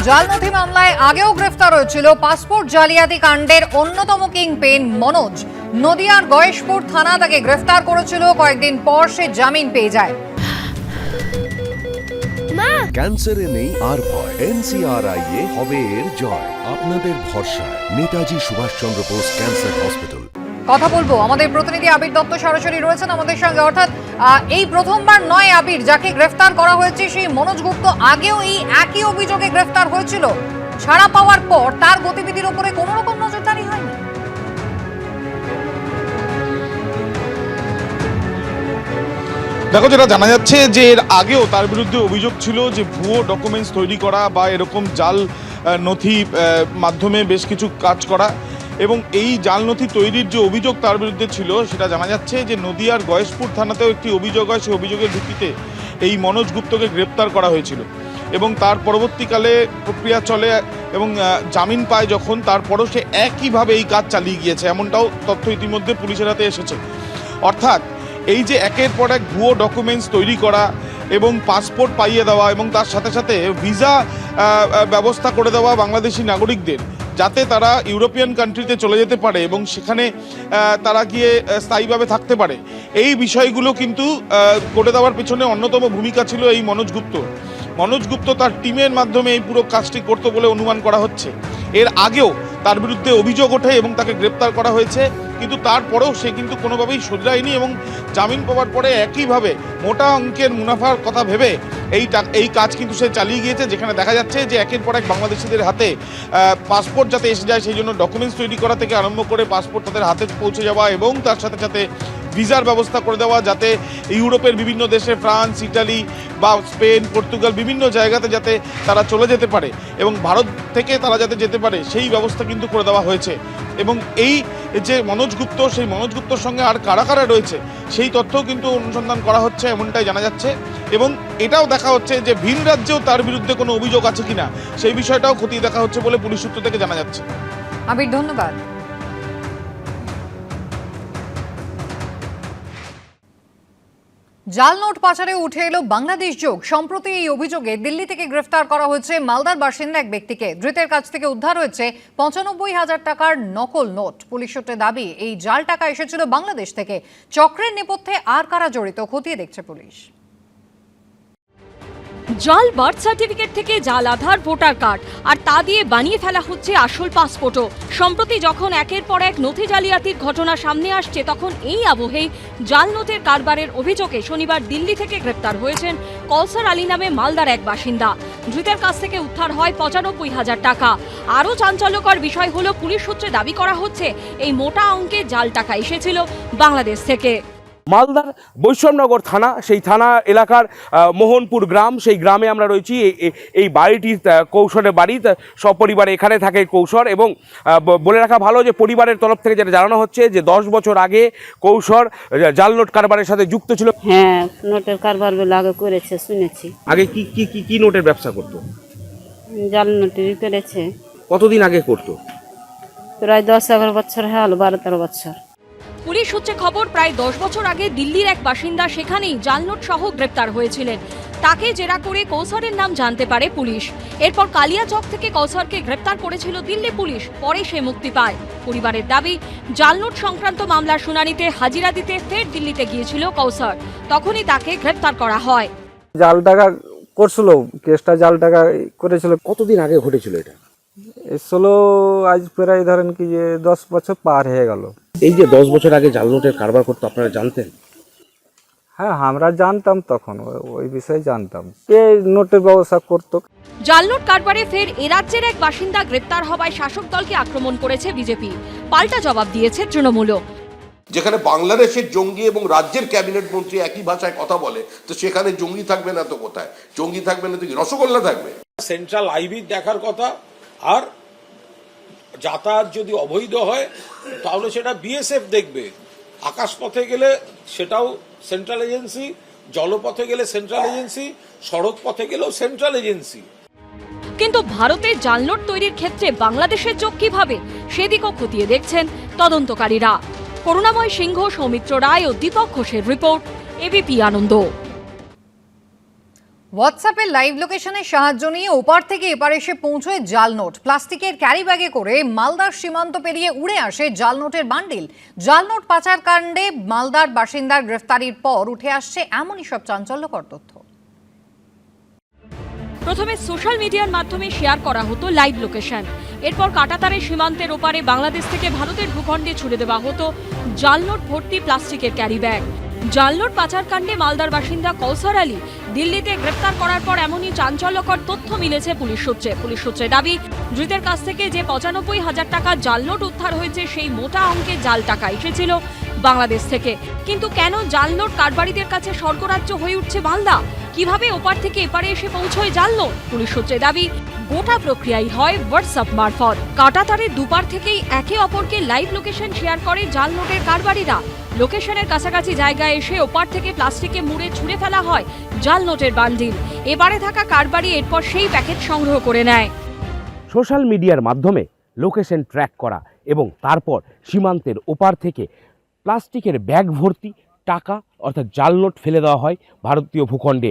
জাল নথি মামলায় আগেও গ্রেফতার হয়েছিল পাসপোর্ট জালিয়াতি কাণ্ডের অন্যতম কিংপিন মনোজ। নদিয়ার গয়েশপুর থানা তাকে গ্রেফতার করেছিল, কয়েকদিন পর সে জামিন পেয়ে যায়। ক্যান্সারে নেই আর ভয়, NCRI হবে এর জয়। আপনাদের ভরসা নেতাজি সুভাষচন্দ্র বোস ক্যান্সার হসপিটাল। কথা বলবো, আমাদের প্রতিনিধি আবির দত্ত সরাসরি রয়েছেন আমাদের সঙ্গে। অর্থাৎ এই প্রথমবার নয় আবির, যাকে গ্রেফতার করা হয়েছে সেই মনোজ গুপ্ত আগেও এই একই অভিযোগে গ্রেফতার হয়েছিল। ছাড়া পাওয়ার পর তার গতিবিধির উপরে কোনো রকম নজরদারি হয়নি। দেখো, যেটা জানা যাচ্ছে যে এর আগেও তার বিরুদ্ধে অভিযোগ ছিল যে ভুয়ো ডকুমেন্টস তৈরি করা বা এরকম জাল নথি মাধ্যমে বেশ কিছু কাজ করা, এবং এই জাল নথি তৈরির যে অভিযোগ তার বিরুদ্ধে ছিল সেটা জানা যাচ্ছে যে নদিয়ার গয়েশপুর থানাতেও একটি অভিযোগ হয়। সেই অভিযোগের ভিত্তিতে এই মনোজ গুপ্তকে গ্রেপ্তার করা হয়েছিল এবং তার পরবর্তীকালে প্রক্রিয়া চলে এবং জামিন পায় যখন, তারপরও সে একইভাবে এই কাজ চালিয়ে গিয়েছে, এমনটাও তথ্য ইতিমধ্যে পুলিশের হাতে এসেছে। অর্থাৎ এই যে একের পর এক ভুয়ো ডকুমেন্টস তৈরি করা এবং পাসপোর্ট পাইয়ে দেওয়া এবং তার সাথে সাথে ভিসা ব্যবস্থা করে দেওয়া বাংলাদেশি নাগরিকদের, যাতে তারা ইউরোপিয়ান কান্ট্রিতে চলে যেতে পারে এবং সেখানে তারা গিয়ে স্থায়ীভাবে থাকতে পারে, এই বিষয়গুলো কিন্তু করে দেওয়ার পেছনে অন্যতম ভূমিকা ছিল এই মনোজ গুপ্ত। মনোজ গুপ্ত তার টিমের মাধ্যমে এই পুরো কাজটি করত বলে অনুমান করা হচ্ছে। এর আগেও তার বিরুদ্ধে অভিযোগ ওঠে এবং তাকে গ্রেপ্তার করা হয়েছে, কিন্তু তারপরেও সে কিন্তু কোনোভাবেই শুধরায়নি এবং জামিন পাওয়ার পরে একইভাবে মোটা অঙ্কের মুনাফার কথা ভেবে এই কাজ কিন্তু সে চালিয়ে গিয়েছে। যেখানে দেখা যাচ্ছে যে একের পর এক বাংলাদেশিদের হাতে পাসপোর্ট যাতে এসে যায় সেই জন্য ডকুমেন্টস তৈরি করা থেকে আরম্ভ করে পাসপোর্ট তাদের হাতে পৌঁছে যাওয়া এবং তার সাথে সাথে ভিসার ব্যবস্থা করে দেওয়া, যাতে ইউরোপের বিভিন্ন দেশে ফ্রান্স, ইটালি বা স্পেন, পর্তুগাল বিভিন্ন জায়গাতে যাতে তারা চলে যেতে পারে এবং ভারত থেকে তারা যাতে যেতে পারে সেই ব্যবস্থা কিন্তু করে দেওয়া হয়েছে। এবং এই যে মনোজ গুপ্ত, সেই মনোজ গুপ্তর সঙ্গে আর কারা কারা রয়েছে সেই তথ্যও কিন্তু অনুসন্ধান করা হচ্ছে, এমনটাই জানা যাচ্ছে। এবং এটাও দেখা হচ্ছে যে ভিন রাজ্যেও তার বিরুদ্ধে কোনো অভিযোগ আছে কিনা সেই বিষয়টাও খতিয়ে দেখা হচ্ছে বলে পুলিশ সূত্র থেকে জানা যাচ্ছে। আবির, ধন্যবাদ। জাল নোট পাচারে উঠে এলো বাংলাদেশ যোগ। সম্প্রতি এই অভিযোগে দিল্লি থেকে গ্রেফতার করা হয়েছে মালদার বাসিন্দা এক ব্যক্তিকে। ধৃতের কাছ থেকে উদ্ধার হয়েছে 95,000 টাকার নকল নোট। পুলিশ সূত্রে দাবি, এই জাল টাকা এসেছিল বাংলাদেশ থেকে। চক্রের নেপথ্যে আর কারা জড়িত খতিয়ে দেখছে পুলিশ। জাল বার্থ সার্টিফিকেট থেকে জাল আধার, ভোটার কার্ড আর তা দিয়ে বানিয়ে ফেলা হচ্ছে আসল পাসপোর্টও। সম্প্রতি যখন একের পর এক নথি জালিয়াতির ঘটনা সামনে আসছে, তখন এই আবহেই জাল নোটের কারবারের অভিযোগে শনিবার দিল্লি থেকে গ্রেপ্তার হয়েছেন কৌসার আলী নামে মালদার এক বাসিন্দা। ধৃতের কাছ থেকে উদ্ধার হয় 95,000 টাকা। আরও চাঞ্চল্যকর বিষয় হলো, পুলিশ সূত্রে দাবি করা হচ্ছে এই মোটা অঙ্কের জাল টাকা এসেছিল বাংলাদেশ থেকে। মালদার বৈষ্ণবনগর থানা, সেই থানা এলাকার মোহনপুর গ্রাম, সেই গ্রামে আমরা রয়েছি। এই বাড়িটি কৌশলের বাড়ি, সপরিবারে এখানে থাকে কৌশল। এবং বলে রাখা ভালো যে পরিবারের তরফ থেকে যেটা জানানো হচ্ছে যে 10 বছর আগে কৌশল জাল নোট কারবারের সাথে যুক্ত ছিল। হ্যাঁ, নোটের কারবার বলে আগে করেছে শুনেছি। আগে কি নোটের ব্যবসা করতো? জাল নোটেরই করেছে। কতদিন আগে করতো? প্রায় 10-11 বছর হলো, 12-13 বছর। পুলিশ সূত্রে খবর, প্রায় 10 বছর আগে দিল্লির এক বাসিন্দা সেখানেই জালনোট সহ গ্রেপ্তার হয়েছিলেন। তাকে জেরা করে কৌসারের নাম জানতে পারে পুলিশ। এরপর কালিয়াচক থেকে কৌসারকে গ্রেপ্তার করেছিল দিল্লি পুলিশ। পরে সে মুক্তি পায়। পরিবারের দাবি, জালনোট সংক্রান্ত মামলার শুনানিতে হাজিরা দিতে ফের দিল্লিতে গিয়েছিল কৌসার। তখনই তাকে গ্রেপ্তার করা হয়। জাল টাকা করছিল, কেসটা জাল টাকা করেছিল। কতদিন আগে ঘটেছিল এটা? এসলো আজ প্রায় ধরেন কি যে 10 বছর পার হয়ে গেল। এই যে 10 বছর আগে জাল নোটের কারবার করতো, আপনারা জানতেন? হ্যাঁ, আমরা জানতাম, তখন ওই বিষয়ে জানতাম। কে নোটের ব্যবস্থা করতো। জাল নোট কারবারে ফের এ রাজ্যের এক বাসিন্দা গ্রেপ্তার হওয়ায় শাসক দলকে আক্রমণ করেছে বিজেপি। পাল্টা জবাব দিয়েছে তৃণমূলও। যেখানে বাংলাদেশের জঙ্গি এবং রাজ্যের ক্যাবিনেট মন্ত্রী একই ভাষায় কথা বলে, তো সেখানে জঙ্গি থাকবে না তো কোথায়? জঙ্গি থাকবে না তো কি রসগোল্লা থাকবে? সেন্ট্রাল আইবি দেখার কথা। আর যাতায়াত যদি অবৈধ হয় তাহলে সেটা বিএসএফ দেখবে। আকাশপথে গেলে সেটাও সেন্ট্রাল এজেন্সি, জলপথে গেলে সেন্ট্রাল এজেন্সি, সড়ক পথে গেলেও সেন্ট্রাল এজেন্সি। কিন্তু ভারতে জালনোট তৈরির ক্ষেত্রে বাংলাদেশের চোখ কিভাবে, সেদিকও খতিয়ে দেখছেন তদন্তকারীরা। করুণাময় সিংহ, সৌমিত্র রায় ও দীপক ঘোষের রিপোর্ট, এবিপি আনন্দ। হোয়াটসঅ্যাপের লাইভ লোকেশনের সাহায্য নিয়ে ওপার থেকে এপার এসে পৌঁছয় জাল নোট। প্লাস্টিকের ক্যারি ব্যাগে করে মালদার সীমান্ত পেরিয়ে উড়ে আসে জাল নোটের বান্ডিল। জাল নোট পাচার কাণ্ডে মালদার বাসিন্দার গ্রেফতারির পর উঠে আসছে এমনই সব চাঞ্চল্যকর তথ্য। প্রথমে সোশ্যাল মিডিয়ার মাধ্যমে শেয়ার করা হতো লাইভ লোকেশন, এরপর কাঁটাতারে সীমান্তের ওপারে বাংলাদেশ থেকে ভারতের ভূখণ্ডে ছুড়ে দেওয়া হতো জাল নোট ভর্তি প্লাস্টিকের ক্যারি ব্যাগ। জাল নোট পাচার কাণ্ডে মালদার বাসিন্দা কৌসার আলী দিল্লিতে গ্রেফতার করার পর এমনই চাঞ্চল্যকর তথ্য মিলেছে পুলিশ সূত্রে দাবি, ধৃতের কাছ থেকে যে 95,000 টাকা জাল নোট উদ্ধার হয়েছে সেই মোটা অঙ্কের জাল টাকা এসেছিল বাংলাদেশ থেকে। কিন্তু কেন জাল নোট কারবারিদের কাছে স্বর্গরাজ্য হয়ে উঠছে মালদা? কিভাবে ওপার থেকে এপারে এসে পৌঁছয় জাল নোট? পুলিশ সূত্রে দাবি, গোটা প্রক্রিয়াই হয় হোয়াটসঅ্যাপ মারফত। কাঁটাতারের দুপার থেকেই একে অপরকে লাইভ লোকেশন শেয়ার করে জাল নোটের কারবারিরা। লোকেশনের কাছাকাছি জায়গায় এসে ওপার থেকে প্লাস্টিকে মুড়ে ছুঁড়ে ফেলা হয় জাল নোটের বান্ডিল। এবারে থাকা কারবারি এরপর সেই প্যাকেট সংগ্রহ করে নেয়। সোশ্যাল মিডিয়ার মাধ্যমে লোকেশন ট্র্যাক করা এবং তারপর সীমান্তের ওপার থেকে প্লাস্টিকের ব্যাগ ভর্তি টাকা অর্থাৎ জাল নোট ফেলে দেওয়া হয় ভারতীয় ভূখণ্ডে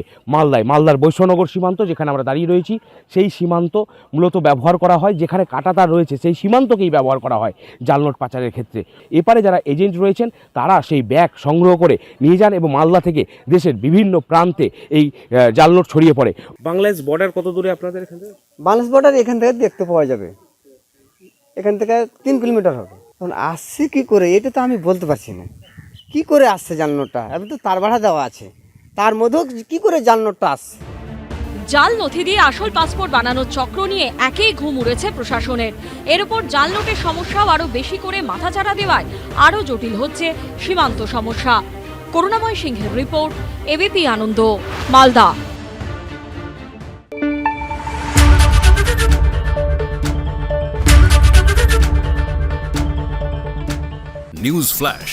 মালদার বৈশ্যনগর সীমান্ত যেখানে আমরা দাঁড়িয়ে রয়েছি, সেই সীমান্ত মূলত ব্যবহার করা হয়, যেখানে কাঁটাতার রয়েছে সেই সীমান্তকেই ব্যবহার করা হয় জাল নোট পাচারের ক্ষেত্রে। এপারে যারা এজেন্ট রয়েছেন তারা সেই ব্যাগ সংগ্রহ করে নিয়ে যান এবং মালদা থেকে দেশের বিভিন্ন প্রান্তে এই জাল নোট ছড়িয়ে পড়ে। বাংলাদেশ বর্ডার কত দূরে আপনাদের এখান থেকে? বাংলাদেশ বর্ডার এখান থেকে দেখতে পাওয়া যাবে, এখান থেকে 3 কিলোমিটার হবে। এখন আসছে কি করে এটা তো আমি বলতে পারছি না, কি করে আসছে জাল নোটটা? এখন তো তার ভাড়া দেওয়া আছে, তার মধ্যেও কি করে জাল নোটটা আসছে? জাল নথি দিয়ে আসল পাসপোর্ট বানানোর চক্র নিয়ে একেই ঘুম উড়েছে প্রশাসনের। এর উপর জাল নোটের সমস্যাও আরও বেশি করে মাথাচাড়া দেওয়ায় আরও জটিল হচ্ছে সীমান্ত সমস্যা। করুণাময় সিংহের রিপোর্ট, ABP Ananda, Malda. News flash